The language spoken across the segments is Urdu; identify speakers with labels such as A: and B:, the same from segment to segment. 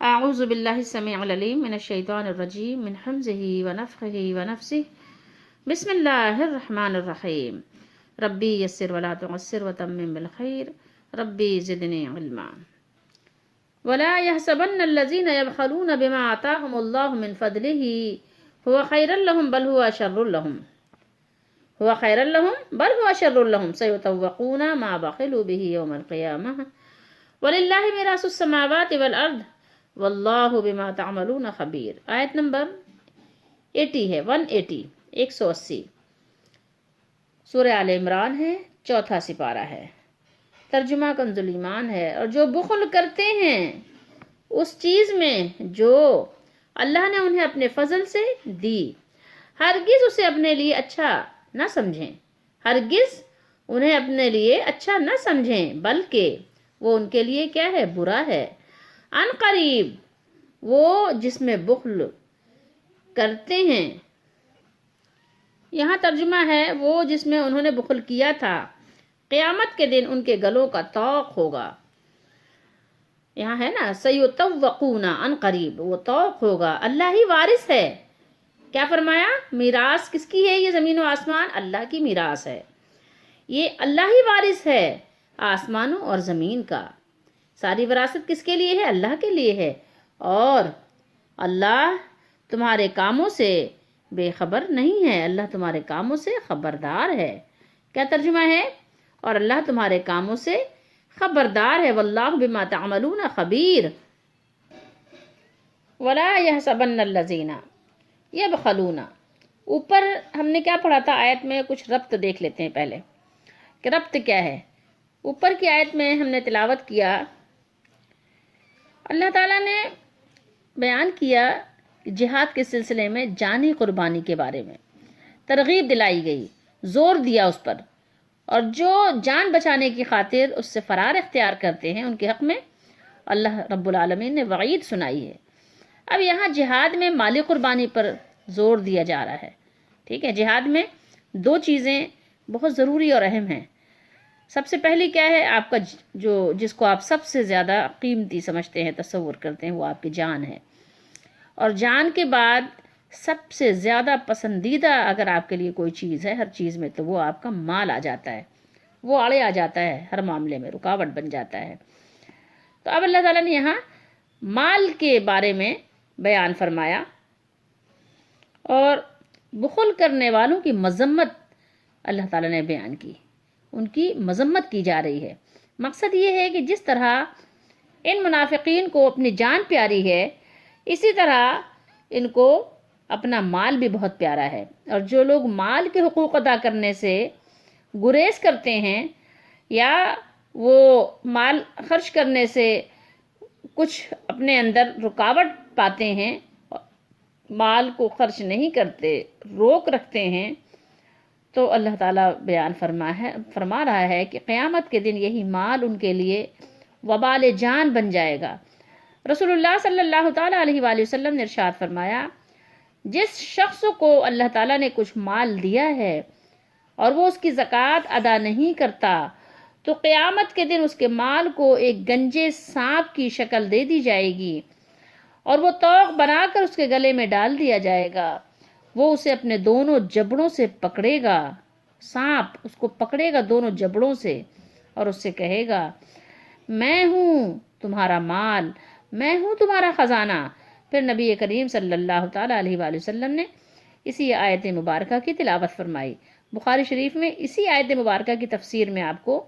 A: اعوذ باللہ السمیع العلیم من الشیطان الرجیم من حمزہ ونفخہ ونفسہ بسم اللہ الرحمن الرحیم ربی یسر ولا تعسر وتمم بالخیر ربی زدنی علما ولا يحسبن الذين يبخلون بما آتاهم الله من فضله هو خيرا لهم بل هو شر لهم سيطوقون ما بخلوا به يوم القيامة ولله ميراث السماوات والأرض واللہ بما تعملون خبیر۔ آیت نمبر 80 ہے، 180 180 سورہ آل عمران ہے، چوتھا سپارہ ہے، ترجمہ کنز ایمان ہے۔ اور جو بخل کرتے ہیں اس چیز میں جو اللہ نے انہیں اپنے فضل سے دی، ہرگز اسے اپنے لیے اچھا نہ سمجھیں، ہرگز انہیں اپنے لیے اچھا نہ سمجھیں بلکہ وہ ان کے لیے کیا ہے؟ برا ہے۔ ان قریب وہ جس میں بخل کرتے ہیں، یہاں ترجمہ ہے وہ جس میں انہوں نے بخل کیا تھا، قیامت کے دن ان کے گلوں کا طوق ہوگا۔ یہاں ہے نا سیطوقون، ان قریب وہ طوق ہوگا۔ اللہ ہی وارث ہے۔ کیا فرمایا؟ میراث کس کی ہے؟ یہ زمین و آسمان اللہ کی میراث ہے، یہ اللہ ہی وارث ہے آسمانوں اور زمین کا۔ ساری وراثت کس کے لیے ہے؟ اللہ کے لیے ہے، اور اللہ تمہارے کاموں سے بے خبر نہیں ہے، اللہ تمہارے کاموں سے خبردار ہے۔ کیا ترجمہ ہے؟ اور اللہ تمہارے کاموں سے خبردار ہے۔ واللہ بما تعملون خبیر۔ ولا يحسبن الذین یبخلون، اوپر ہم نے کیا پڑھا تھا آیت میں؟ کچھ ربط دیکھ لیتے ہیں پہلے کہ ربط کیا ہے۔ اوپر کی آیت میں ہم نے تلاوت کیا، اللہ تعالیٰ نے بیان کیا جہاد کے سلسلے میں جانی قربانی کے بارے میں، ترغیب دلائی گئی، زور دیا اس پر، اور جو جان بچانے کی خاطر اس سے فرار اختیار کرتے ہیں ان کے حق میں اللہ رب العالمین نے وعید سنائی ہے۔ اب یہاں جہاد میں مالی قربانی پر زور دیا جا رہا ہے، ٹھیک ہے۔ جہاد میں دو چیزیں بہت ضروری اور اہم ہیں۔ سب سے پہلی کیا ہے؟ آپ کا جس کو آپ سب سے زیادہ قیمتی سمجھتے ہیں، تصور کرتے ہیں، وہ آپ کی جان ہے۔ اور جان کے بعد سب سے زیادہ پسندیدہ اگر آپ کے لیے کوئی چیز ہے ہر چیز میں، تو وہ آپ کا مال آ جاتا ہے، وہ آڑے آ جاتا ہے، ہر معاملے میں رکاوٹ بن جاتا ہے۔ تو اب اللہ تعالیٰ نے یہاں مال کے بارے میں بیان فرمایا، اور بخل کرنے والوں کی مذمت اللہ تعالیٰ نے بیان کی، ان کی مذمت کی جا رہی ہے۔ مقصد یہ ہے کہ جس طرح ان منافقین کو اپنی جان پیاری ہے، اسی طرح ان کو اپنا مال بھی بہت پیارا ہے، اور جو لوگ مال کے حقوق ادا کرنے سے گریز کرتے ہیں یا وہ مال خرچ کرنے سے کچھ اپنے اندر رکاوٹ پاتے ہیں، مال کو خرچ نہیں کرتے، روک رکھتے ہیں، تو اللہ تعالیٰ بیان فرما رہا ہے کہ قیامت کے دن یہی مال ان کے لیے وبال جان بن جائے گا۔ رسول اللہ صلی اللہ تعالیٰ علیہ وآلہ وسلم نے ارشاد فرمایا، جس شخص کو اللہ تعالیٰ نے کچھ مال دیا ہے اور وہ اس کی زکوٰۃ ادا نہیں کرتا، تو قیامت کے دن اس کے مال کو ایک گنجے سانپ کی شکل دے دی جائے گی، اور وہ طوق بنا کر اس کے گلے میں ڈال دیا جائے گا۔ وہ اسے اپنے دونوں جبڑوں سے پکڑے گا، سانپ اس کو پکڑے گا دونوں جبڑوں سے، اور اس سے کہے گا، میں ہوں تمہارا مال، میں ہوں تمہارا خزانہ۔ پھر نبی کریم صلی اللہ تعالیٰ علیہ وآلہ وسلم نے اسی آیت مبارکہ کی تلاوت فرمائی۔ بخاری شریف میں اسی آیت مبارکہ کی تفسیر میں آپ کو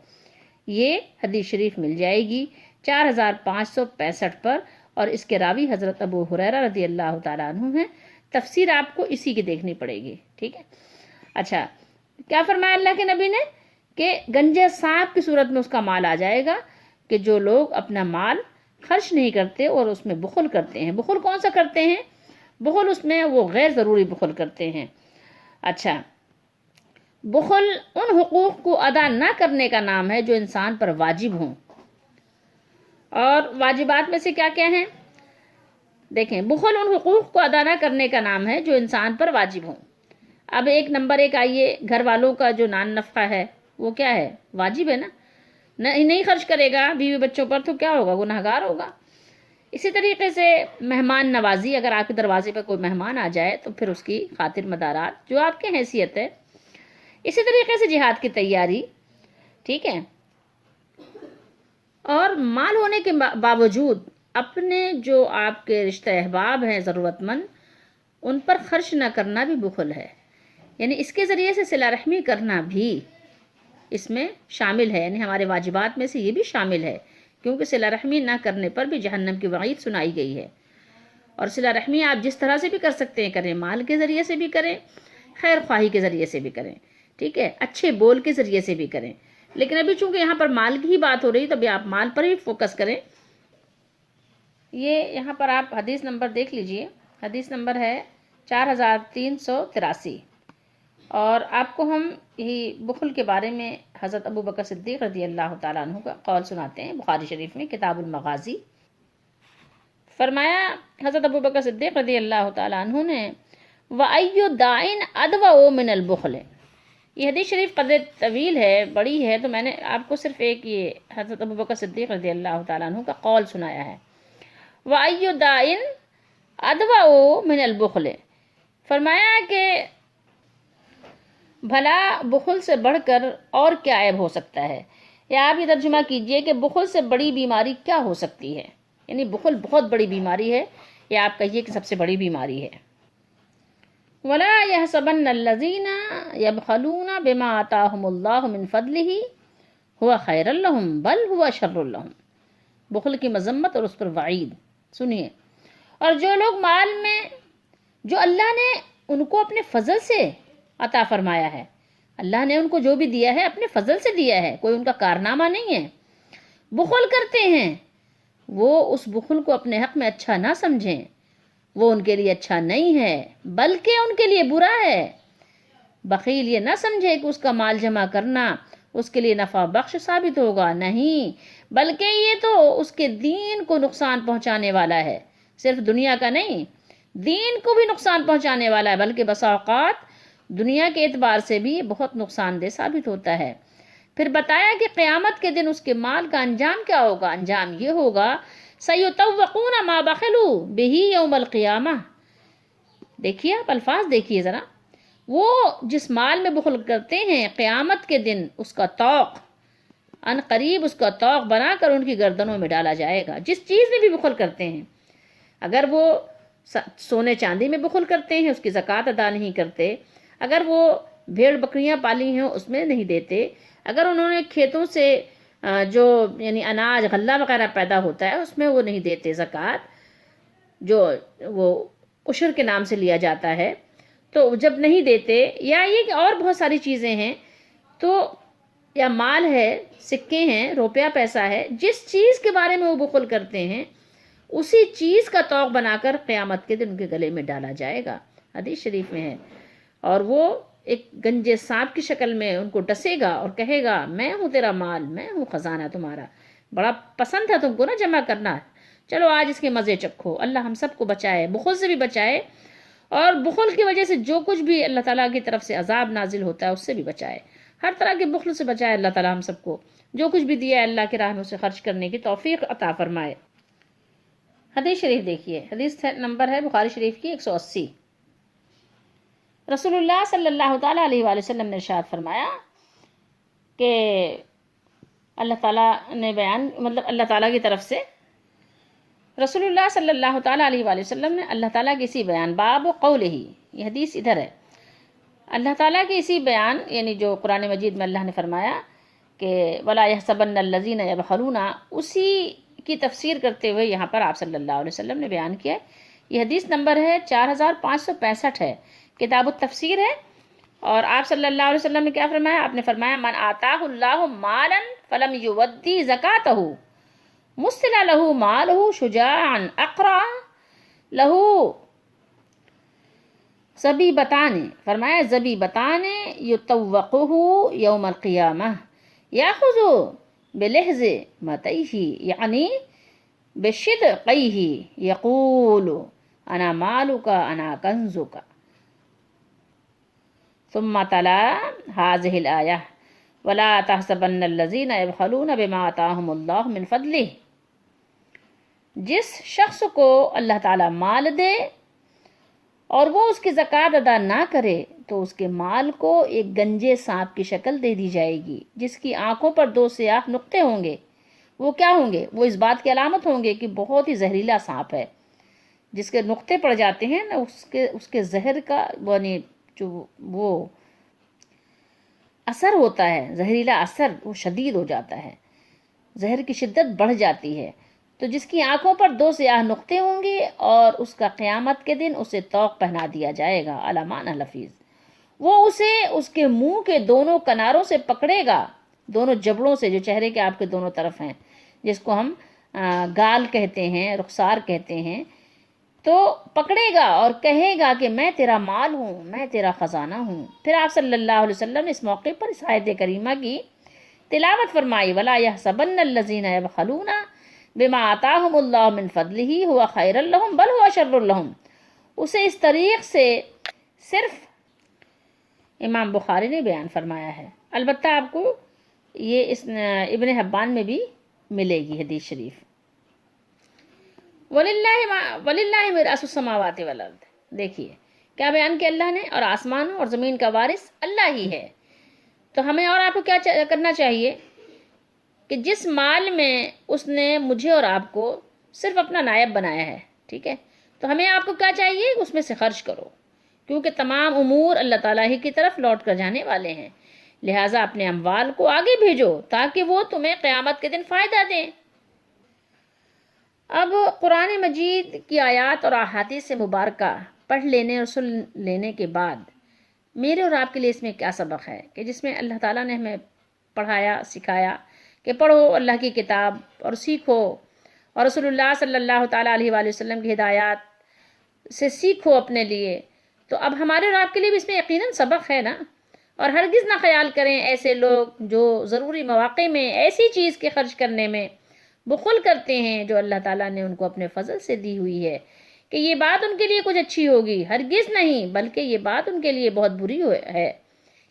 A: یہ حدیث شریف مل جائے گی 4565 پر، اور اس کے راوی حضرت ابو ہریرہ رضی اللہ تعالیٰ عنہ ہیں۔ تفسیر آپ کو اسی کی دیکھنی پڑے گی، ٹھیک ہے۔ اچھا، کیا فرمایا اللہ کے نبی نے؟ کہ گنجے سانپ کی صورت میں اس کا مال آ جائے گا، کہ جو لوگ اپنا مال خرچ نہیں کرتے اور اس میں بخل کرتے ہیں۔ بخل کون سا کرتے ہیں؟ بخل اس میں وہ غیر ضروری بخل کرتے ہیں۔ اچھا، بخل ان حقوق کو ادا نہ کرنے کا نام ہے جو انسان پر واجب ہوں، اور واجبات میں سے کیا کیا ہیں؟ دیکھیں، بخل ان حقوق کو ادا نہ کرنے کا نام ہے جو انسان پر واجب ہوں۔ اب ایک نمبر ایک آئیے، گھر والوں کا جو نان نفقہ ہے وہ کیا ہے؟ واجب ہے نا۔ نہیں خرچ کرے گا بیوی بچوں پر تو کیا ہوگا؟ گنہگار ہوگا۔ اسی طریقے سے مہمان نوازی، اگر آپ کے دروازے پر کوئی مہمان آ جائے تو پھر اس کی خاطر مدارات جو آپ کی حیثیت ہے. اسی طریقے سے جہاد کی تیاری، ٹھیک ہے. اور مال ہونے کے باوجود اپنے جو آپ کے رشتہ احباب ہیں ضرورت مند، ان پر خرچ نہ کرنا بھی بخل ہے. یعنی اس کے ذریعے سے صلہ رحمی کرنا بھی اس میں شامل ہے، یعنی ہمارے واجبات میں سے یہ بھی شامل ہے، کیونکہ صلہ رحمی نہ کرنے پر بھی جہنم کی وعید سنائی گئی ہے. اور صلہ رحمی آپ جس طرح سے بھی کر سکتے ہیں کریں، مال کے ذریعے سے بھی کریں، خیر خواہی کے ذریعے سے بھی کریں، ٹھیک ہے، اچھے بول کے ذریعے سے بھی کریں. لیکن ابھی چونکہ یہاں پر مال کی ہی بات ہو رہی تو ابھی آپ مال پر ہی فوکس کریں. یہ یہاں پر آپ حدیث نمبر دیکھ لیجئے، حدیث نمبر ہے 4383. اور آپ کو ہم یہی بخل کے بارے میں حضرت ابو بکر صدیق رضی اللہ تعالیٰ عنہ کا قول سناتے ہیں. بخاری شریف میں کتاب المغازی فرمایا حضرت ابو بکر صدیق رضی اللہ تعالیٰ عنہ نے، وَأَيُّ دَاعٍ أَدْوَأُ مِنَ الْبُخْلِ. یہ حدیث شریف قدر طویل ہے، بڑی ہے، تو میں نے آپ کو صرف ایک یہ حضرت ابو بکر صدیق رضی اللہ تعالیٰ عنہ کا قول سنایا ہے. وَأَيُّ دَاعٍ أَدْوَأُ مِنَ الْبُخْلِ. فرمایا کہ بھلا بخل سے بڑھ کر اور کیا عیب ہو سکتا ہے، یا آپ یہ ترجمہ کیجئے کہ بخل سے بڑی بیماری کیا ہو سکتی ہے. یعنی بخل بہت بڑی بیماری ہے، یا آپ کہیے کہ سب سے بڑی بیماری ہے. وَلَا يَحْسَبَنَّ الَّذِينَ يَبْخَلُونَ بِمَا آتَاهُمُ اللَّهُ مِنْ فَضْلِهِ هُوَ خَيْرًا لَهُمْ بَلْ هُوَ شَرٌّ لَهُمْ. بخل کی مذمت اور اس پر وعید سنیے. اور جو لوگ مال میں جو اللہ نے ان کو اپنے فضل سے عطا فرمایا ہے، اللہ نے ان کو جو بھی دیا ہے اپنے فضل سے دیا ہے، کوئی ان کا کارنامہ نہیں ہے، بخل کرتے ہیں، وہ اس بخل کو اپنے حق میں اچھا نہ سمجھیں، وہ ان کے لیے اچھا نہیں ہے بلکہ ان کے لیے برا ہے. بخیل یہ نہ سمجھے کہ اس کا مال جمع کرنا اس کے لیے نفع بخش ثابت ہوگا، نہیں، بلکہ یہ تو اس کے دین کو نقصان پہنچانے والا ہے. صرف دنیا کا نہیں، دین کو بھی نقصان پہنچانے والا ہے، بلکہ بسا اوقات دنیا کے اعتبار سے بھی بہت نقصان دہ ثابت ہوتا ہے. پھر بتایا کہ قیامت کے دن اس کے مال کا انجام کیا ہوگا. انجام یہ ہوگا سَيُطَوَّقُونَ مَا بَخِلُوا بِهِ يَوْمَ الْقِيَامَةِ. دیکھیے آپ الفاظ دیکھیے ذرا، وہ جس مال میں بخل کرتے ہیں قیامت کے دن اس کا طوق ان قریب اس کا طوق بنا کر ان کی گردنوں میں ڈالا جائے گا. جس چیز میں بھی بخل کرتے ہیں، اگر وہ سونے چاندی میں بخل کرتے ہیں، اس کی زکوٰۃ ادا نہیں کرتے، اگر وہ بھیڑ بکریاں پالی ہیں اس میں نہیں دیتے، اگر انہوں نے کھیتوں سے جو یعنی اناج غلہ وغیرہ پیدا ہوتا ہے اس میں وہ نہیں دیتے زکوٰۃ، جو وہ عشر کے نام سے لیا جاتا ہے، تو جب نہیں دیتے، یا یہ کہ اور بہت ساری چیزیں ہیں، تو یا مال ہے، سکے ہیں، روپیہ پیسہ ہے، جس چیز کے بارے میں وہ بخل کرتے ہیں اسی چیز کا طوق بنا کر قیامت کے دن ان کے گلے میں ڈالا جائے گا. حدیث شریف میں ہے. اور وہ ایک گنجے سانپ کی شکل میں ان کو ڈسے گا اور کہے گا میں ہوں تیرا مال، میں ہوں خزانہ تمہارا، بڑا پسند تھا تم کو نا جمع کرنا، چلو آج اس کے مزے چکھو. اللہ ہم سب کو بچائے، بخل سے بھی بچائے، اور بخل کی وجہ سے جو کچھ بھی اللہ تعالیٰ کی طرف سے عذاب نازل ہوتا ہے اس سے بھی بچائے، ہر طرح کے بخل سے بچائے اللہ تعالیٰ ہم سب کو. جو کچھ بھی دیا ہے اللہ کی راہ میں اسے خرچ کرنے کی توفیق عطا فرمائے. حدیث شریف دیکھیے، حدیث نمبر ہے بخاری شریف کی 180. رسول اللہ صلی اللہ تعالیٰ علیہ وآلہ وسلم نے ارشاد فرمایا کہ اللہ تعالیٰ نے بیان، مطلب اللہ تعالیٰ کی طرف سے رسول اللہ صلی اللہ تعالیٰ علیہ وآلہ وسلم نے اللہ تعالیٰ کی اسی بیان، باب قولہ، یہ حدیث ادھر ہے، اللہ تعالیٰ کی اسی بیان یعنی جو قرآن مجید میں اللہ نے فرمایا کہ وَلَا يَحْسَبَنَّ الَّذِينَ يَبْخَلُونَ، اسی کی تفسیر کرتے ہوئے یہاں پر آپ صلی اللہ علیہ وسلم نے بیان کیا. یہ حدیث نمبر ہے 4565 ہے، کتاب التفسیر ہے. اور آپ صلی اللہ علیہ وسلم نے کیا فرمایا؟ آپ نے فرمایا من آتاہ اللہ مالا فلم یودی زکاتہ مثل لہ مالہ شجاعا اقرع لہ زبیبتان، فرمایا زبیبتان یطوقہ یوم القیامہ یاخذ بلحظ متیہ یعنی بشدقیہ یقول انا مالک انا کنزک. ثم تلا هذه الآية ولا تحسبن الذين يبخلون بما آتاهم الله من فضله. جس شخص کو اللہ تعالیٰ مال دے اور وہ اس کی زکوٰۃ ادا نہ کرے تو اس کے مال کو ایک گنجے سانپ کی شکل دے دی جائے گی جس کی آنکھوں پر 2 سیاہ نقطے ہوں گے۔ وہ کیا ہوں گے؟ وہ اس بات کی علامت ہوں گے کہ بہت ہی زہریلا سانپ ہے۔ جس کے نقطے پڑ جاتے ہیں نا، اس کے زہر کا یعنی جو وہ اثر ہوتا ہے، زہریلا اثر، وہ شدید ہو جاتا ہے، زہر کی شدت بڑھ جاتی ہے۔ تو جس کی آنکھوں پر 2 سیاہ نقطے ہوں گے اور اس کا قیامت کے دن اسے طوق پہنا دیا جائے گا، علامان الحفیظ۔ وہ اسے اس کے منہ کے دونوں کناروں سے پکڑے گا، دونوں جبڑوں سے جو چہرے کے آپ کے دونوں طرف ہیں، جس کو ہم گال کہتے ہیں، رخسار کہتے ہیں، تو پکڑے گا اور کہے گا کہ میں تیرا مال ہوں، میں تیرا خزانہ ہوں۔ پھر آپ صلی اللہ علیہ وسلم نے اس موقع پر اس آیت کریمہ کی تلاوت فرمائی، وَلَا يَحْسَبَنَّ الَّذِينَ يَبْخَلُونَ بِمَا آتَاهُمُ اللَّهُ مِنْ فَضْلِهِ هُوَ خَيْرٌ لَهُمْ بَلْ هُوَ شَرٌّ لَهُمْ۔ اسے اس طریق سے صرف امام بخاری نے بیان فرمایا ہے۔ البتہ آپ کو یہ اس ابن حبان میں بھی ملے گی حدیث شریف۔ وَلِلَّهِ مِيرَاثُ السَّمَاوَاتِ وَالْأَرْضِ۔ دیکھیے کیا بیان کیا اللہ نے، اور آسمانوں اور زمین کا وارث اللہ ہی ہے۔ تو ہمیں اور آپ کو کیا کرنا چاہیے کہ جس مال میں اس نے مجھے اور آپ کو صرف اپنا نائب بنایا ہے، ٹھیک ہے، تو ہمیں آپ کو کیا چاہیے، اس میں سے خرچ کرو، کیونکہ تمام امور اللہ تعالیٰ ہی کی طرف لوٹ کر جانے والے ہیں۔ لہٰذا اپنے اموال کو آگے بھیجو تاکہ وہ تمہیں قیامت کے دن فائدہ دیں۔ اب قرآن مجید کی آیات اور احادیث مبارکہ پڑھ لینے اور سن لینے کے بعد میرے اور آپ کے لیے اس میں کیا سبق ہے کہ جس میں اللہ تعالیٰ نے ہمیں پڑھایا، سکھایا کہ پڑھو اللہ کی کتاب اور سیکھو، اور رسول اللہ صلی اللہ تعالیٰ علیہ وآلہ وسلم کی ہدایات سے سیکھو اپنے لیے۔ تو اب ہمارے اور آپ کے لیے بھی اس میں یقیناً سبق ہے نا۔ اور ہرگز نہ خیال کریں ایسے لوگ جو ضروری مواقع میں ایسی چیز کے خرچ کرنے میں بخل کرتے ہیں جو اللہ تعالیٰ نے ان کو اپنے فضل سے دی ہوئی ہے، کہ یہ بات ان کے لیے کچھ اچھی ہوگی، ہرگز نہیں، بلکہ یہ بات ان کے لیے بہت بری ہے،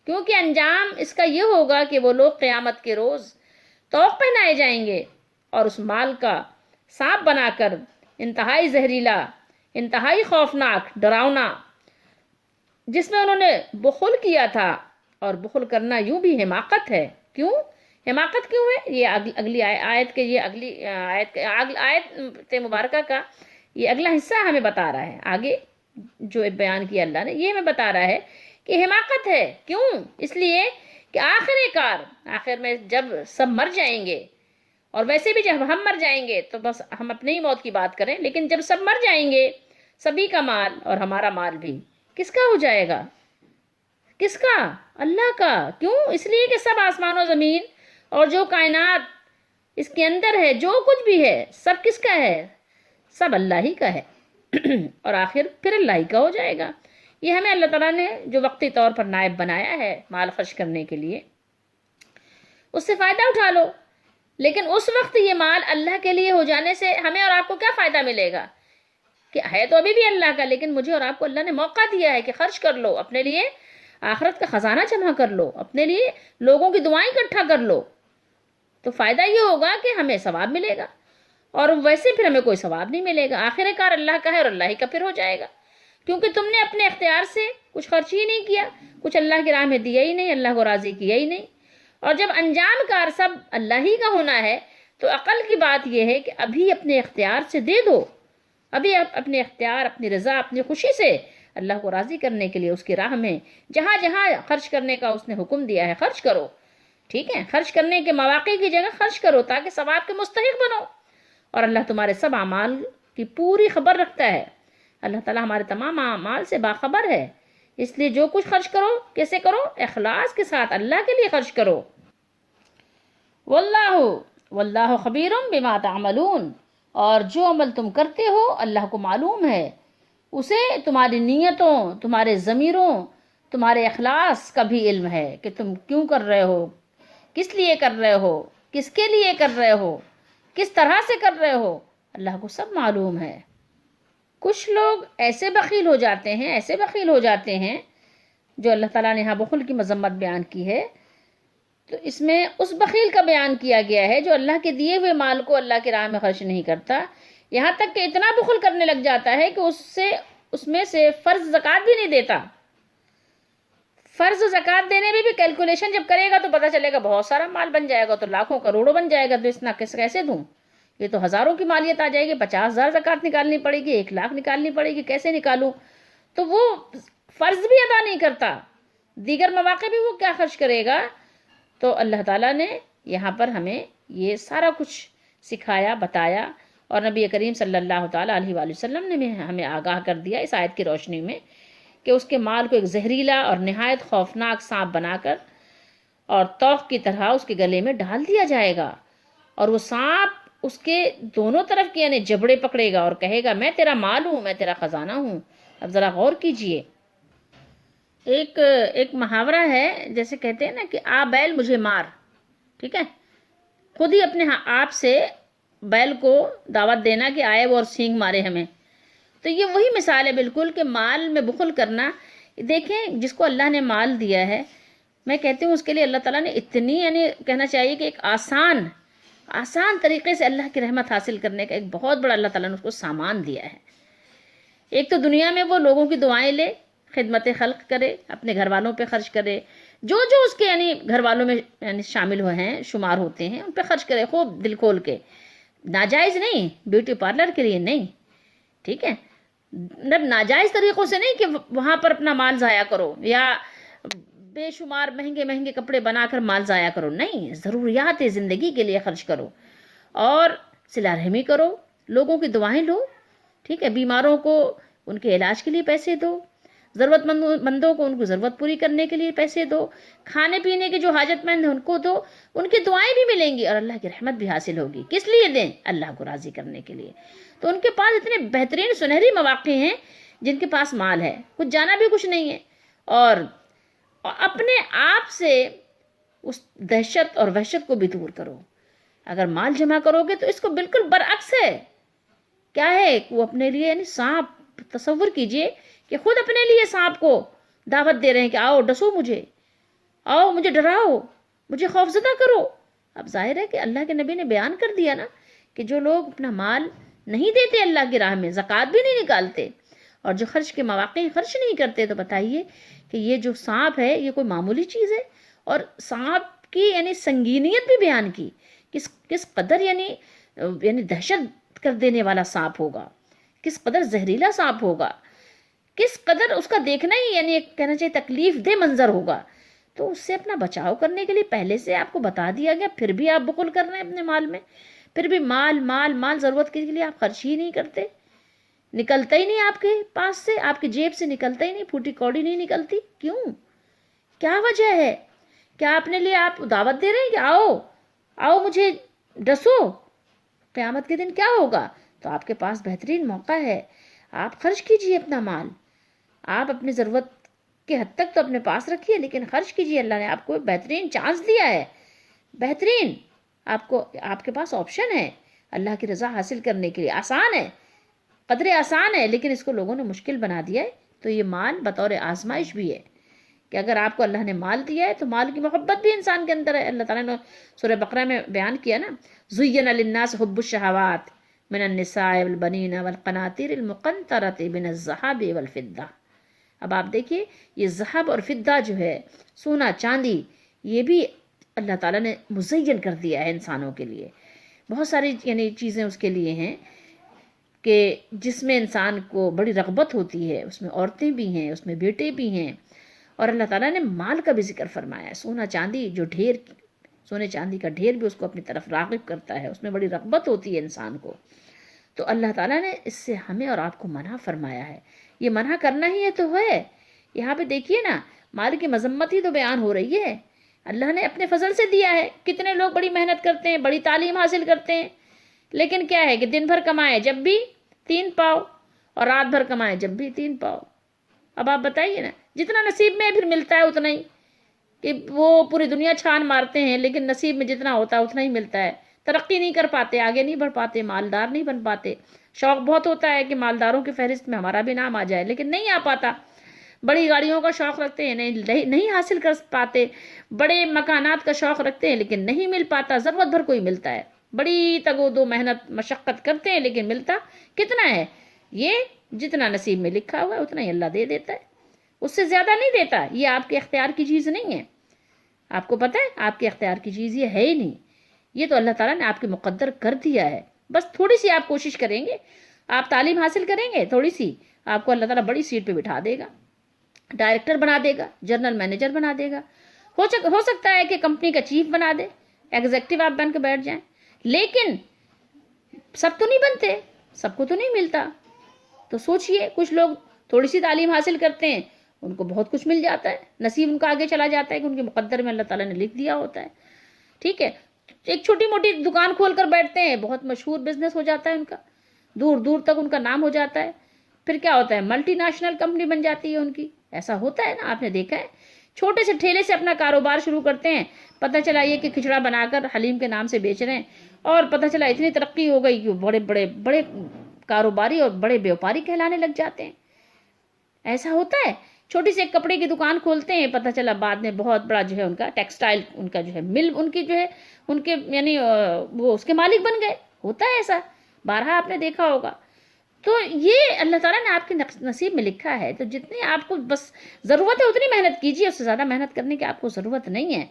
A: کیونکہ انجام اس کا یہ ہوگا کہ وہ لوگ قیامت کے روز طوق پہنائے جائیں گے اور اس مال کا سانپ بنا کر انتہائی زہریلا، انتہائی خوفناک، ڈراؤنا، جس میں انہوں نے بخل کیا تھا، اور بخل کرنا یوں بھی حماقت ہے۔ کیوں حماقت کیوں ہے؟ یہ اگلی آیت کے آیت مبارکہ کا یہ اگلا حصہ ہمیں بتا رہا ہے۔ آگے جو بیان کیا اللہ نے یہ ہمیں بتا رہا ہے کہ حماقت ہے۔ کیوں؟ اس لیے کہ آخر میں جب سب مر جائیں گے، اور ویسے بھی جب ہم مر جائیں گے تو بس ہم اپنے ہی موت کی بات کریں، لیکن جب سب مر جائیں گے، سبھی کا مال اور ہمارا مال بھی کس کا ہو جائے گا؟ کس کا؟ اللہ کا۔ کیوں؟ اس لیے کہ سب آسمان و زمین اور جو کائنات اس کے اندر ہے، جو کچھ بھی ہے، سب کس کا ہے؟ سب اللہ ہی کا ہے اور آخر پھر اللہ ہی کا ہو جائے گا۔ یہ ہمیں اللہ تعالیٰ نے جو وقتی طور پر نائب بنایا ہے مال خرچ کرنے کے لیے، اس سے فائدہ اٹھا لو، لیکن اس وقت یہ مال اللہ کے لیے ہو جانے سے ہمیں اور آپ کو کیا فائدہ ملے گا؟ کہ ہے تو ابھی بھی اللہ کا، لیکن مجھے اور آپ کو اللہ نے موقع دیا ہے کہ خرچ کر لو، اپنے لیے آخرت کا خزانہ جمع کر لو، اپنے لیے لوگوں کی دعائیں اکٹھا کر لو، تو فائدہ یہ ہوگا کہ ہمیں ثواب ملے گا، اور ویسے پھر ہمیں کوئی ثواب نہیں ملے گا۔ آخر کار اللہ کا ہے اور اللہ ہی کا پھر ہو جائے گا، کیونکہ تم نے اپنے اختیار سے کچھ خرچ ہی نہیں کیا، کچھ اللہ کی راہ میں دیا ہی نہیں، اللہ کو راضی کیا ہی نہیں۔ اور جب انجام کار سب اللہ ہی کا ہونا ہے تو عقل کی بات یہ ہے کہ ابھی اپنے اختیار سے دے دو، ابھی اپنے اختیار، اپنی رضا، اپنی خوشی سے اللہ کو راضی کرنے کے لیے اس کی راہ میں جہاں جہاں خرچ کرنے کا اس نے حکم دیا ہے خرچ کرو، ٹھیک ہے؟ خرچ کرنے کے مواقع کی جگہ خرچ کرو تاکہ ثواب کے مستحق بنو، اور اللہ تمہارے سب اعمال کی پوری خبر رکھتا ہے۔ اللہ تعالیٰ ہمارے تمام اعمال سے باخبر ہے، اس لیے جو کچھ خرچ کرو کیسے کرو؟ اخلاص کے ساتھ اللہ کے لیے خرچ کرو۔ واللہ خبیر بما تعملون، اور جو عمل تم کرتے ہو اللہ کو معلوم ہے، اسے تمہاری نیتوں، تمہارے ضمیروں، تمہارے اخلاص کا بھی علم ہے کہ تم کیوں کر رہے ہو، کس لیے کر رہے ہو، کس کے لیے کر رہے ہو، کس طرح سے کر رہے ہو، اللہ کو سب معلوم ہے۔ کچھ لوگ ایسے بخیل ہو جاتے ہیں جو اللہ تعالیٰ نے یہاں بخل کی مذمت بیان کی ہے، تو اس میں اس بخیل کا بیان کیا گیا ہے جو اللہ کے دیے ہوئے مال کو اللہ کی راہ میں خرچ نہیں کرتا، یہاں تک کہ اتنا بخل کرنے لگ جاتا ہے کہ اس میں سے فرض زکوٰۃ بھی نہیں دیتا. فرض زکوٰۃ دینے میں بھی کیلکولیشن جب کرے گا تو پتہ چلے گا بہت سارا مال بن جائے گا، تو لاکھوں کروڑوں بن جائے گا، تو اتنا کیسے دوں؟ یہ تو ہزاروں کی مالیت آ جائے گی، 50,000 زکوٰۃ نکالنی پڑے گی، 1,00,000 نکالنی پڑے گی، کیسے نکالوں؟ تو وہ فرض بھی ادا نہیں کرتا، دیگر مواقع بھی وہ کیا خرچ کرے گا؟ تو اللہ تعالیٰ نے یہاں پر ہمیں یہ سارا کچھ سکھایا، بتایا، اور نبی کریم صلی اللہ تعالیٰ علیہ وآلہ وسلم نے ہمیں آگاہ کر دیا اس آیت کی روشنی میں کہ اس کے مال کو ایک زہریلا اور نہایت خوفناک سانپ بنا کر اور توق کی طرح اس کے گلے میں ڈال دیا جائے گا، اور وہ سانپ اس کے دونوں طرف کے یعنی جبڑے پکڑے گا اور کہے گا میں تیرا مال ہوں، میں تیرا خزانہ ہوں. اب ذرا غور کیجئے، ایک محاورہ ہے، جیسے کہتے ہیں نا کہ آ بیل مجھے مار، ٹھیک ہے، خود ہی اپنے آپ سے بیل کو دعوت دینا کہ آئے وہ اور سینگ مارے ہمیں. تو یہ وہی مثال ہے بالکل کہ مال میں بخل کرنا. دیکھیں جس کو اللہ نے مال دیا ہے، میں کہتی ہوں اس کے لیے اللہ تعالیٰ نے اتنی یعنی کہنا چاہیے کہ ایک آسان طریقے سے اللہ کی رحمت حاصل کرنے کا ایک بہت بڑا اللہ تعالیٰ نے اس کو سامان دیا ہے. ایک تو دنیا میں وہ لوگوں کی دعائیں لے، خدمت خلق کرے، اپنے گھر والوں پہ خرچ کرے، جو اس کے یعنی گھر والوں میں یعنی شامل ہوئے ہیں، شمار ہوتے ہیں، ان پہ خرچ کرے خوب دل کھول کے. ناجائز نہیں، بیوٹی پارلر کے لیے نہیں، ٹھیک ہے، ناجائز طریقوں سے نہیں کہ وہاں پر اپنا مال ضائع کرو یا بے شمار مہنگے کپڑے بنا کر مال ضائع کرو، نہیں، ضروریات زندگی کے لیے خرچ کرو اور صلہ رحمی کرو، لوگوں کی دعائیں لو، ٹھیک ہے، بیماروں کو ان کے علاج کے لیے پیسے دو، ضرورت مندوں کو ان کو ضرورت پوری کرنے کے لیے پیسے دو، کھانے پینے کے جو حاجت مند ہیں ان کو دو، ان کی دعائیں بھی ملیں گی اور اللہ کی رحمت بھی حاصل ہوگی. کس لیے دیں؟ اللہ کو راضی کرنے کے لیے. تو ان کے پاس اتنے بہترین سنہری مواقع ہیں جن کے پاس مال ہے، کچھ جانا بھی کچھ نہیں ہے، اور اپنے آپ سے اس دہشت اور وحشت کو بھی دور کرو. اگر مال جمع کرو گے تو اس کو بالکل برعکس ہے. کیا ہے؟ وہ اپنے لیے یعنی سانپ، تصور کیجئے کہ خود اپنے لیے سانپ کو دعوت دے رہے ہیں کہ آؤ ڈسو مجھے، آؤ مجھے ڈراؤ، مجھے خوفزدہ کرو. اب ظاہر ہے کہ اللہ کے نبی نے بیان کر دیا نا کہ جو لوگ اپنا مال نہیں دیتے اللہ کی راہ میں، زکوٰۃ بھی نہیں نکالتے، اور جو خرچ کے مواقع خرچ نہیں کرتے، تو بتائیے کہ یہ جو سانپ ہے یہ کوئی معمولی چیز ہے؟ اور سانپ کی یعنی سنگینیت بھی بیان کی، کس قدر یعنی دہشت کر دینے والا سانپ ہوگا، کس قدر زہریلا سانپ ہوگا، کس قدر اس کا دیکھنا ہی یعنی کہنا چاہیے تکلیف دہ منظر ہوگا. تو اس سے اپنا بچاؤ کرنے کے لیے پہلے سے آپ کو بتا دیا گیا، پھر بھی آپ بخل کر رہے ہیں اپنے مال میں، پھر بھی مال ضرورت کے لیے آپ خرچ ہی نہیں کرتے، نکلتا ہی نہیں آپ کے پاس سے، آپ کی جیب سے نکلتا ہی نہیں، پھوٹی کوڑی نہیں نکلتی. کیوں؟ کیا وجہ ہے؟ کیا اپنے لیے آپ دعوت دے رہے ہیں کہ آؤ مجھے ڈسو؟ قیامت کے دن کیا ہوگا؟ تو آپ کے پاس بہترین موقع ہے، آپ خرچ کیجئے اپنا مال، آپ اپنی ضرورت کے حد تک تو اپنے پاس رکھیے لیکن خرچ کیجئے. اللہ نے آپ کو بہترین چانس دیا ہے، بہترین آپ کے پاس آپشن ہے اللہ کی رضا حاصل کرنے کے لیے. آسان ہے، قدرے آسان ہے، لیکن اس کو لوگوں نے مشکل بنا دیا ہے. تو یہ مال بطور آزمائش بھی ہے کہ اگر آپ کو اللہ نے مال دیا ہے تو مال کی محبت بھی انسان کے اندر ہے. اللہ تعالیٰ نے سورہ بقرہ میں بیان کیا نا، زُيِّنَ لِلنَّاسِ حُبُّ الشَّهَوَاتِ مِنَ النِّسَاءِ وَالْبَنِينَ وَالْقَنَاطِيرِ الْمُقَنطَرَةِ مِنَ الذَّهَبِ وَالْفِضَّةِ. اب آپ دیکھیے یہ ذہب اور فضہ جو ہے، سونا چاندی، یہ بھی اللہ تعالیٰ نے مزین کر دیا ہے انسانوں کے لیے. بہت ساری یعنی چیزیں اس کے لیے ہیں کہ جس میں انسان کو بڑی رغبت ہوتی ہے، اس میں عورتیں بھی ہیں، اس میں بیٹے بھی ہیں. اور اللہ تعالیٰ نے مال کا بھی ذکر فرمایا ہے، سونا چاندی جو سونے چاندی کا ڈھیر بھی اس کو اپنی طرف راغب کرتا ہے، اس میں بڑی رغبت ہوتی ہے انسان کو. تو اللہ تعالیٰ نے اس سے ہمیں اور آپ کو منع فرمایا ہے. یہ منع کرنا ہی ہے تو ہے. یہاں پہ دیکھیے نا، مال کی مذمت ہی تو بیان ہو رہی ہے. اللہ نے اپنے فضل سے دیا ہے. کتنے لوگ بڑی محنت کرتے ہیں، بڑی تعلیم حاصل کرتے ہیں، لیکن کیا ہے کہ دن بھر کمائے جب بھی 3 پاؤ اور رات بھر کمائے جب بھی 3 پاؤ. اب آپ بتائیے نا، جتنا نصیب میں پھر ملتا ہے اتنا ہی، کہ وہ پوری دنیا چھان مارتے ہیں لیکن نصیب میں جتنا ہوتا ہے اتنا ہی ملتا ہے. ترقی نہیں کر پاتے، آگے نہیں بڑھ پاتے، مالدار نہیں بن پاتے. شوق بہت ہوتا ہے کہ مالداروں کی فہرست میں ہمارا بھی نام آ جائے، لیکن نہیں آ پاتا. بڑی گاڑیوں کا شوق رکھتے ہیں، نہیں حاصل کر پاتے. بڑے مکانات کا شوق رکھتے ہیں لیکن نہیں مل پاتا. ضرورت بھر کوئی ملتا ہے. بڑی تگ و دو محنت مشقت کرتے ہیں، لیکن ملتا کتنا ہے؟ یہ جتنا نصیب میں لکھا ہوا ہے اتنا ہی اللہ دے دیتا ہے، اس سے زیادہ نہیں دیتا۔ یہ آپ کے اختیار کی چیز نہیں ہے، آپ کو پتہ ہے آپ کے اختیار کی چیز یہ ہے ہی نہیں، یہ تو اللہ تعالیٰ نے آپ کے مقدر کر دیا ہے۔ بس تھوڑی سی آپ کوشش کریں گے، آپ تعلیم حاصل کریں گے تھوڑی سی، آپ کو اللہ تعالیٰ بڑی سیٹ پہ بٹھا دے گا، ڈائریکٹر بنا دے گا، جنرل مینیجر بنا دے گا، ہو سکتا ہے کہ کمپنی کا چیف بنا دے، ایگزیکٹو آپ بن کے بیٹھ جائیں، لیکن سب تو نہیں بنتے، سب کو تو نہیں ملتا۔ تو سوچئے، کچھ لوگ تھوڑی سی تعلیم حاصل کرتے ہیں، ان کو بہت کچھ مل جاتا ہے، نصیب ان کا آگے چلا جاتا ہے کہ ان کے مقدر میں اللہ تعالیٰ نے لکھ دیا ہوتا ہے، ٹھیک ہے۔ ایک چھوٹی موٹی دکان کھول کر بیٹھتے ہیں، بہت مشہور بزنس ہو جاتا ہے ان کا، دور دور تک ان کا نام ہو جاتا ہے، پھر کیا ہوتا ہے؟ ملٹی نیشنل کمپنی بن جاتی ہے ان کی، ایسا ہوتا ہے نا، آپ نے دیکھا ہے۔ چھوٹے سے ٹھیلے سے اپنا کاروبار شروع کرتے ہیں، پتہ چلا یہ کہ کھچڑا بنا کر حلیم کے نام سے بیچ رہے ہیں، اور پتہ چلا اتنی ترقی ہو گئی کہ بڑے بڑے بڑے کاروباری اور بڑے بیوپاری کہلانے لگ جاتے ہیں، ایسا ہوتا ہے۔ چھوٹی سی ایک کپڑے کی دکان کھولتے ہیں، پتہ چلا بعد میں بہت بڑا جو ہے ان کا ٹیکسٹائل، ان کا جو ہے مل، ان کی جو ہے ان کے یعنی وہ اس کے مالک بن گئے، ہوتا ہے ایسا، بارہا آپ نے دیکھا ہوگا۔ تو یہ اللہ تعالیٰ نے آپ کے نصیب میں لکھا ہے، تو جتنی آپ کو بس ضرورت ہے اتنی محنت کیجیے، اس سے زیادہ محنت کرنے کی آپ کو ضرورت نہیں ہے،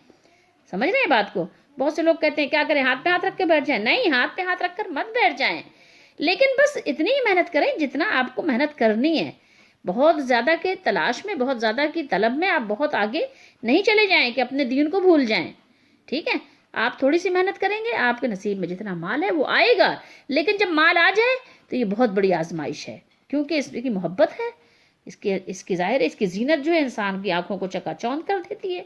A: سمجھ رہے ہیں بات کو؟ بہت سے لوگ کہتے ہیں کیا کریں، ہاتھ پہ ہاتھ رکھ کے بیٹھ جائیں، نہیں، ہاتھ پہ ہاتھ رکھ کر مت بیٹھ جائیں، لیکن بس اتنی ہی محنت کریں جتنا آپ کو محنت کرنی ہے، بہت زیادہ کے تلاش میں، بہت زیادہ کی طلب میں آپ بہت آگے نہیں چلے جائیں کہ اپنے دین کو بھول جائیں، ٹھیک ہے۔ آپ تھوڑی سی محنت کریں گے، آپ کے نصیب میں جتنا مال ہے وہ آئے گا، لیکن جب مال آ جائے تو یہ بہت بڑی آزمائش ہے، کیونکہ اس کی محبت ہے، اس کی ظاہر ہے، اس کی زینت جو ہے انسان کی آنکھوں کو چکا چوند کر دیتی ہے،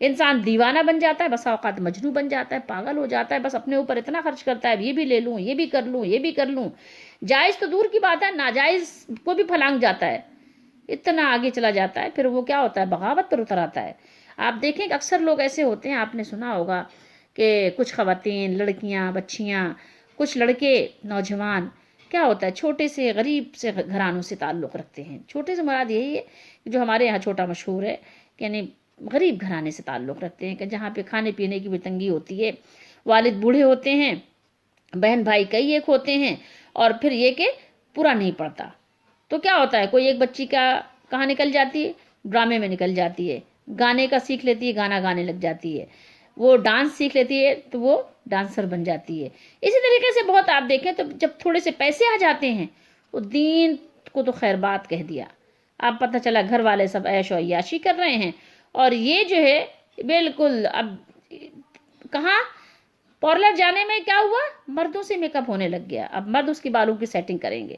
A: انسان دیوانہ بن جاتا ہے، بسا اوقات مجنوں بن جاتا ہے، پاگل ہو جاتا ہے، بس اپنے اوپر اتنا خرچ کرتا ہے، یہ بھی لے لوں، یہ بھی کر لوں، یہ بھی کر لوں، جائز تو دور کی بات ہے، ناجائز کو بھی پھلانگ جاتا ہے، اتنا آگے چلا جاتا ہے، پھر وہ کیا ہوتا ہے؟ بغاوت پر اتر آتا ہے۔ آپ دیکھیں کہ اکثر لوگ ایسے ہوتے ہیں، آپ نے سنا ہوگا کہ کچھ خواتین، لڑکیاں، بچیاں، کچھ لڑکے، نوجوان، کیا ہوتا ہے؟ چھوٹے سے غریب سے گھرانوں سے تعلق رکھتے ہیں، چھوٹے سے مراد یہی ہے کہ جو ہمارے یہاں چھوٹا مشہور ہے، یعنی غریب گھرانے سے تعلق رکھتے ہیں، کہ جہاں پہ کھانے پینے کی بھی تنگی ہوتی ہے، والد بوڑھے ہوتے ہیں، بہن بھائی کئی ایک ہوتے ہیں، اور پھر یہ کہ پورا نہیں پڑتا، تو کیا ہوتا ہے؟ کوئی ایک بچی کا کہاں نکل جاتی ہے؟ ڈرامے میں نکل جاتی ہے، گانے کا سیکھ لیتی ہے، گانا گانے لگ جاتی ہے، وہ ڈانس سیکھ لیتی ہے تو وہ ڈانسر بن جاتی ہے۔ اسی طریقے سے بہت آپ دیکھیں تو جب تھوڑے سے پیسے آ جاتے ہیں، وہ دین کو تو خیر بات کہہ دیا، اب پتہ چلا گھر والے سب عیش و عیاشی کر رہے ہیں، اور یہ جو ہے بالکل اب کہاں پارلر جانے میں کیا ہوا؟ مردوں سے میک اپ ہونے لگ گیا، اب مرد اس کی بالوں کی سیٹنگ کریں گے،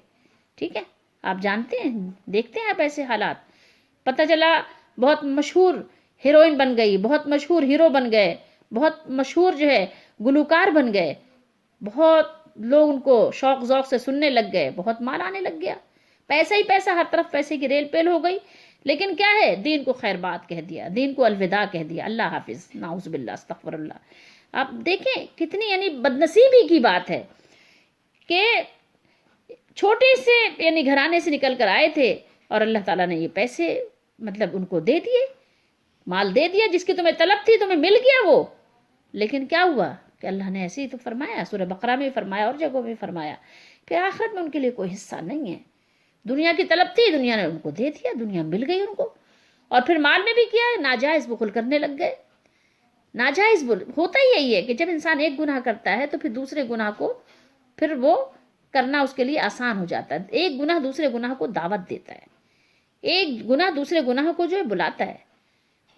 A: ٹھیک ہے۔ آپ جانتے ہیں، دیکھتے ہیں آپ ایسے حالات، پتہ چلا بہت مشہور ہیروئن بن گئی، بہت مشہور ہیرو بن گئے، بہت مشہور جو ہے گلوکار بن گئے، بہت لوگ ان کو شوق ذوق سے سننے لگ گئے، بہت مال آنے لگ گیا، پیسہ ہی پیسہ، ہر طرف پیسے کی ریل پیل ہو گئی، لیکن کیا ہے؟ دین کو خیر بات کہہ دیا، دین کو الوداع کہہ دیا، اللہ حافظ، نعوذ باللہ، استغفر اللہ۔ آپ دیکھیں کتنی یعنی بدنصیبی کی بات ہے کہ چھوٹے سے یعنی گھرانے سے نکل کر آئے تھے، اور اللہ تعالیٰ نے یہ پیسے مطلب ان کو دے دیے، مال دے دیا، جس کی تمہیں طلب تھی تمہیں مل گیا وہ، لیکن کیا ہوا کہ اللہ نے ایسے ہی تو فرمایا، سورہ بقرہ میں فرمایا اور جگہوں میں فرمایا کہ آخرت میں ان کے لیے کوئی حصہ نہیں ہے، دنیا کی طلب تھی، دنیا نے ان کو دے دیا، دنیا مل گئی ان کو، اور پھر مال میں بھی کیا ہے؟ ناجائز بخل کرنے لگ گئے، ناجائز ہوتا ہی یہی ہے کہ جب انسان ایک گناہ کرتا ہے تو پھر دوسرے گناہ کو پھر وہ کرنا اس کے لیے آسان ہو جاتا ہے، ایک گناہ دوسرے گناہ کو دعوت دیتا ہے، ایک گناہ دوسرے گناہ کو جو ہے بلاتا ہے،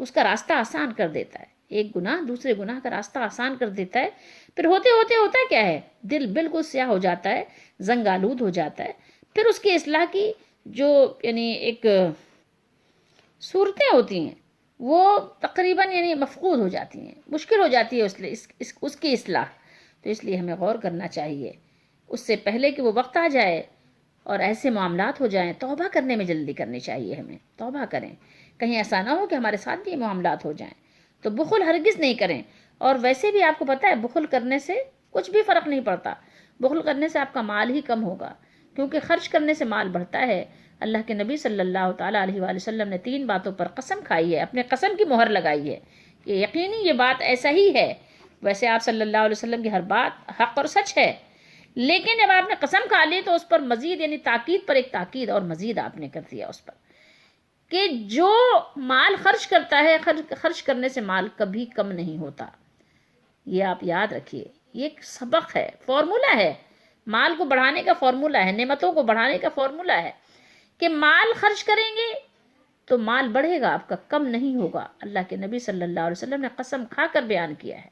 A: اس کا راستہ آسان کر دیتا ہے، ایک گناہ دوسرے گناہ کا راستہ آسان کر دیتا ہے، پھر ہوتے ہوتے ہوتا کیا ہے؟ دل بالکل سیاہ ہو جاتا ہے، زنگ آلود ہو جاتا ہے، پھر اس کی اصلاح کی جو یعنی ایک صورتیں ہوتی ہیں وہ تقریباً یعنی مفقود ہو جاتی ہیں، مشکل ہو جاتی ہے اس کی اصلاح، تو اس لیے ہمیں غور کرنا چاہیے اس سے پہلے کہ وہ وقت آ جائے اور ایسے معاملات ہو جائیں، توبہ کرنے میں جلدی کرنی چاہیے، ہمیں توبہ کریں، کہیں ایسا نہ ہو کہ ہمارے ساتھ بھی یہ معاملات ہو جائیں، تو بخل ہرگز نہیں کریں، اور ویسے بھی آپ کو پتہ ہے بخل کرنے سے کچھ بھی فرق نہیں پڑتا، بخل کرنے سے آپ کا مال ہی کم ہوگا، کیونکہ خرچ کرنے سے مال بڑھتا ہے۔ اللہ کے نبی صلی اللہ تعالیٰ علیہ وآلہ وسلم نے 3 باتوں پر قسم کھائی ہے، اپنے قسم کی مہر لگائی ہے کہ یقینی یہ بات ایسا ہی ہے، ویسے آپ صلی اللہ علیہ وسلم کی ہر بات حق اور سچ ہے، لیکن جب آپ نے قسم کھا لی تو اس پر مزید یعنی تاکید پر ایک تاکید اور مزید آپ نے کر دیا اس پر، کہ جو مال خرچ کرتا ہے، خرچ کرنے سے مال کبھی کم نہیں ہوتا۔ یہ آپ یاد رکھیے، یہ ایک سبق ہے، فارمولہ ہے، مال کو بڑھانے کا فارمولہ ہے، نعمتوں کو بڑھانے کا فارمولہ ہے کہ مال خرچ کریں گے تو مال بڑھے گا آپ کا، کم نہیں ہوگا۔ اللہ کے نبی صلی اللہ علیہ وسلم نے قسم کھا کر بیان کیا ہے،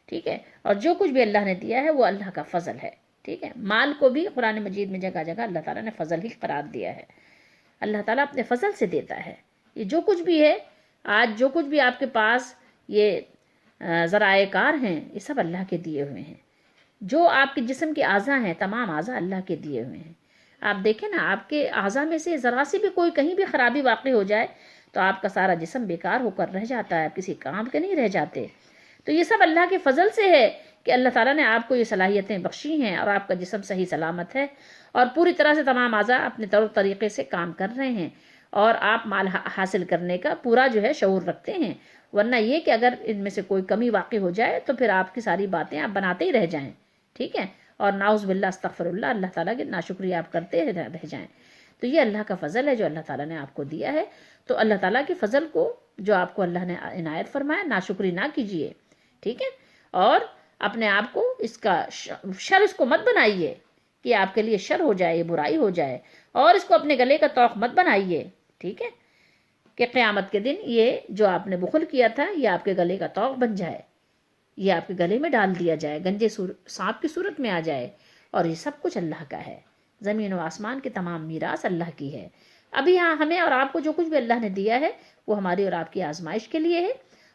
A: ٹھیک ہے۔ اور جو کچھ بھی اللہ نے دیا ہے وہ اللہ کا فضل ہے، ٹھیک ہے۔ مال کو بھی قرآن مجید میں جگہ جگہ اللہ تعالیٰ نے فضل ہی قرار دیا ہے۔ اللہ تعالیٰ اپنے فضل سے دیتا ہے۔ یہ جو کچھ بھی ہے، آج جو کچھ بھی آپ کے پاس یہ ذرائع کار ہیں، یہ سب اللہ کے دیے ہوئے ہیں۔ جو آپ کے جسم کے اعضاء ہیں، تمام اعضاء اللہ کے دیے ہوئے ہیں۔ آپ دیکھیں نا، آپ کے اعضاء میں سے ذرا سی بھی کوئی کہیں بھی خرابی واقع ہو جائے تو آپ کا سارا جسم بیکار ہو کر رہ جاتا ہے، آپ کسی کام کے نہیں رہ جاتے۔ تو یہ سب اللہ کے فضل سے ہے کہ اللہ تعالیٰ نے آپ کو یہ صلاحیتیں بخشی ہیں اور آپ کا جسم صحیح سلامت ہے اور پوری طرح سے تمام اعضاء اپنے طور طریقے سے کام کر رہے ہیں، اور آپ مال حاصل کرنے کا پورا جو ہے شعور رکھتے ہیں۔ ورنہ یہ کہ اگر ان میں سے کوئی کمی واقع ہو جائے تو پھر آپ کی ساری باتیں آپ بناتے ہی رہ جائیں، ٹھیک ہے، اور نعوذ باللہ استغفر اللہ، اللہ تعالیٰ کی ناشکری آپ کرتے رہ جائیں۔ تو یہ اللہ کا فضل ہے جو اللہ تعالیٰ نے آپ کو دیا ہے۔ تو اللہ تعالیٰ کے فضل کو جو آپ کو اللہ نے عنایت فرمایا، ناشکری نہ کیجیے، ٹھیک ہے، اور اپنے آپ کو اس کا شر اس کو مت بنائیے کہ آپ کے لیے شر ہو جائے، برائی ہو جائے، اور اس کو اپنے گلے کا طوق مت بنائیے، ٹھیک ہے، کہ قیامت کے دن یہ جو آپ نے بخل کیا تھا یہ آپ کے گلے کا طوق بن جائے، یہ آپ کے گلے میں ڈال دیا جائے، گنجے سانپ کی صورت میں آ جائے۔ اور یہ سب کچھ اللہ کا ہے، زمین و آسمان کی تمام میراث اللہ کی ہے۔ ابھی یہاں ہمیں اور آپ کو جو کچھ بھی اللہ نے دیا ہے وہ ہماری اور آپ کی آزمائش کے لیے ہے،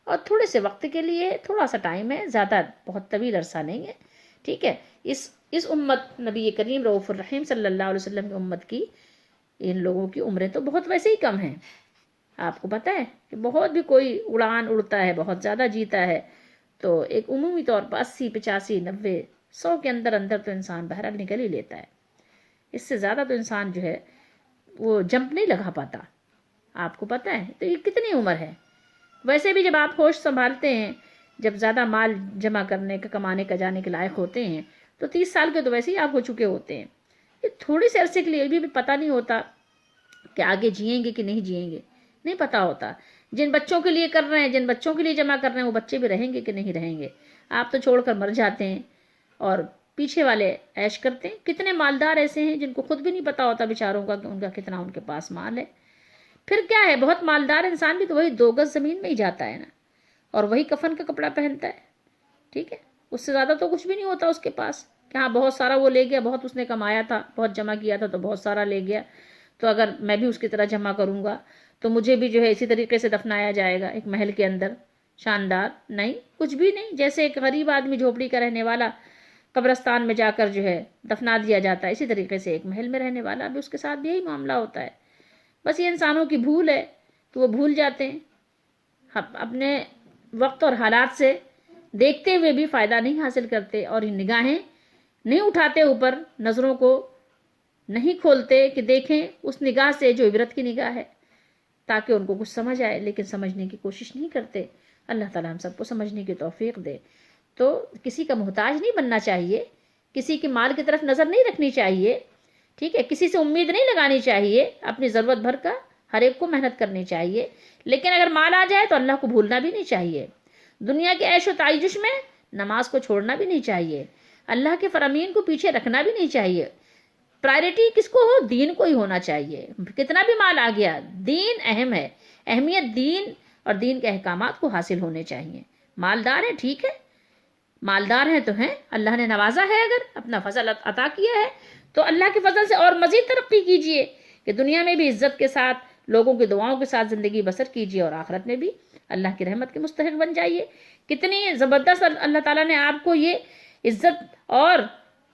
A: اور تھوڑے سے وقت کے لیے ہے، تھوڑا سا ٹائم ہے، زیادہ بہت طویل عرصہ نہیں ہے، ٹھیک ہے۔ اس امت نبی کریم رؤوف الرحیم صلی اللہ علیہ وسلم کی امت کی ان لوگوں کی عمریں تو بہت ویسے ہی کم ہیں۔ آپ کو پتہ ہے کہ بہت بھی کوئی اڑان اڑتا ہے، بہت زیادہ جیتا ہے، تو ایک عمومی طور پر 80 85 90 100 کے اندر اندر تو انسان بہرحال نکل ہی لیتا ہے۔ اس سے زیادہ تو انسان جو ہے وہ جمپ نہیں لگا پاتا۔ آپ کو پتہ ہے تو یہ کتنی عمر ہے؟ ویسے بھی جب آپ ہوش سنبھالتے ہیں، جب زیادہ مال جمع کرنے کا، کمانے کا، جانے کے لائق ہوتے ہیں، تو 30 سال کے تو ویسے ہی آپ ہو چکے ہوتے ہیں۔ یہ تھوڑی سی عرصے کے لیے بھی پتہ نہیں ہوتا کہ آگے جئیں گے کہ نہیں جئیں گے، نہیں پتہ ہوتا۔ جن بچوں کے لیے کر رہے ہیں، جن بچوں کے لیے جمع کر رہے ہیں، وہ بچے بھی رہیں گے کہ نہیں رہیں گے۔ آپ تو چھوڑ کر مر جاتے ہیں اور پیچھے والے عیش کرتے ہیں۔ کتنے مالدار ایسے ہیں جن کو خود بھی نہیں پتہ ہوتا بیچاروں کا کہ ان کا کتنا ان کے پاس مال ہے۔ پھر کیا ہے، بہت مالدار انسان بھی تو وہی 2 گز زمین میں ہی جاتا ہے نا، اور وہی کفن کا کپڑا پہنتا ہے، ٹھیک ہے، اس سے زیادہ تو کچھ بھی نہیں ہوتا اس کے پاس، کہ ہاں بہت سارا وہ لے گیا، بہت اس نے کمایا تھا، بہت جمع کیا تھا تو بہت سارا لے گیا، تو اگر میں بھی اس کی طرح جمع کروں گا تو مجھے بھی جو ہے اسی طریقے سے دفنایا جائے گا ایک محل کے اندر شاندار۔ نہیں، کچھ بھی نہیں۔ جیسے ایک غریب آدمی جھوپڑی کا رہنے والا قبرستان میں جا کر جو ہے دفنا دیا جاتا ہے، اسی طریقے سے ایک محل میں رہنے والا بھی اس کے ساتھ بھی یہی معاملہ ہوتا ہے۔ بس یہ انسانوں کی بھول ہے، تو وہ بھول جاتے ہیں، اپنے وقت اور حالات سے دیکھتے ہوئے بھی فائدہ نہیں حاصل کرتے، اور یہ نگاہیں نہیں اٹھاتے اوپر، نظروں کو نہیں کھولتے کہ دیکھیں اس نگاہ سے جو عبرت کی نگاہ ہے، تاکہ ان کو کچھ سمجھ آئے، لیکن سمجھنے کی کوشش نہیں کرتے۔ اللہ تعالیٰ ہم سب کو سمجھنے کی توفیق دے۔ تو کسی کا محتاج نہیں بننا چاہیے، کسی کے مال کی طرف نظر نہیں رکھنی چاہیے، ٹھیک ہے، کسی سے امید نہیں لگانی چاہیے، اپنی ضرورت بھر کا ہر ایک کو محنت کرنی چاہیے، لیکن اگر مال آ جائے تو اللہ کو بھولنا بھی نہیں چاہیے۔ دنیا کے عیش و تعیش میں نماز کو چھوڑنا بھی نہیں چاہیے، اللہ کے فرامین کو پیچھے رکھنا بھی نہیں چاہیے۔ پرائرٹی کس کو ہو؟ دین کو ہی ہونا چاہیے۔ کتنا بھی مال آ گیا، دین اہم ہے، اہمیت دین اور دین کے احکامات کو حاصل ہونے چاہیے۔ مالدار ہیں، ٹھیک ہے، مالدار ہیں تو ہیں، اللہ نے نوازا ہے، اگر اپنا فضل عطا کیا ہے تو اللہ کے فضل سے اور مزید ترقی کیجئے کہ دنیا میں بھی عزت کے ساتھ، لوگوں کی دعاؤں کے ساتھ زندگی بسر کیجئے، اور آخرت میں بھی اللہ کی رحمت کے مستحق بن جائیے۔ کتنی زبردست اللہ تعالیٰ نے آپ کو یہ عزت اور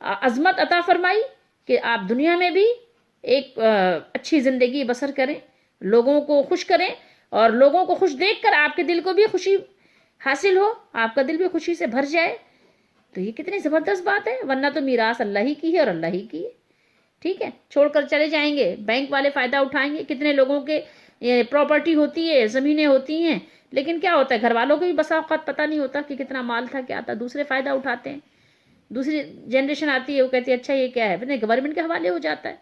A: عظمت عطا فرمائی کہ آپ دنیا میں بھی ایک اچھی زندگی بسر کریں، لوگوں کو خوش کریں، اور لوگوں کو خوش دیکھ کر آپ کے دل کو بھی خوشی حاصل ہو، آپ کا دل بھی خوشی سے بھر جائے۔ تو یہ کتنی زبردست بات ہے، ورنہ تو میراث اللہ ہی کی ہے اور اللہ ہی کی ہے، ٹھیک ہے، چھوڑ کر چلے جائیں گے، بینک والے فائدہ اٹھائیں گے، کتنے لوگوں کے یہ پراپرٹی ہوتی ہے، زمینیں ہوتی ہیں، لیکن کیا ہوتا ہے گھر والوں کو بھی بسا اوقات پتہ نہیں ہوتا کہ کتنا مال تھا، کیا تھا، دوسرے فائدہ اٹھاتے ہیں. دوسری جنریشن آتی ہے، وہ کہتی ہے اچھا یہ کیا ہے، گورنمنٹ کے حوالے ہو جاتا ہے.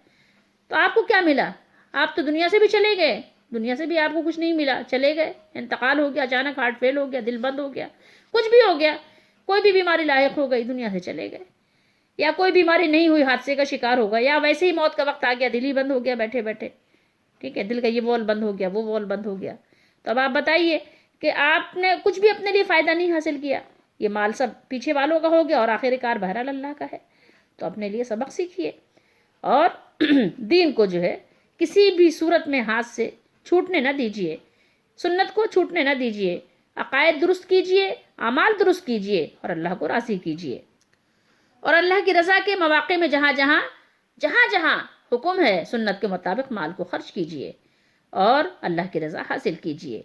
A: تو آپ کو کیا ملا؟ آپ تو دنیا سے بھی چلے گئے، دنیا سے بھی آپ کو کچھ نہیں ملا، چلے گئے، انتقال ہو گیا، اچانک ہارٹ فیل ہو گیا، دل بند ہو گیا، کچھ بھی ہو گیا، کوئی بھی بیماری لاحق ہو گئی، دنیا سے چلے گئے. یا کوئی بیماری نہیں ہوئی، حادثے کا شکار ہو گیا، یا ویسے ہی موت کا وقت آ گیا، دل ہی بند ہو گیا بیٹھے بیٹھے. ٹھیک ہے، دل کا یہ وال بند ہو گیا، وہ وال بند ہو گیا. تو اب آپ بتائیے کہ آپ نے کچھ بھی اپنے لیے فائدہ نہیں حاصل کیا، یہ مال سب پیچھے والوں کا ہو گیا اور آخر کار بہرحال اللہ کا ہے. تو اپنے لیے سبق سیکھیے اور دین کو جو ہے کسی بھی صورت میں ہاتھ سے چھوٹنے نہ دیجیے، سنت کو چھوٹنے نہ دیجیے، عقائد درست کیجیے، اعمال درست کیجیے اور اللہ کو راضی کیجیے. اور اللہ کی رضا کے مواقع میں جہاں حکم ہے سنت کے مطابق مال کو خرچ کیجیے اور اللہ کی رضا حاصل کیجیے.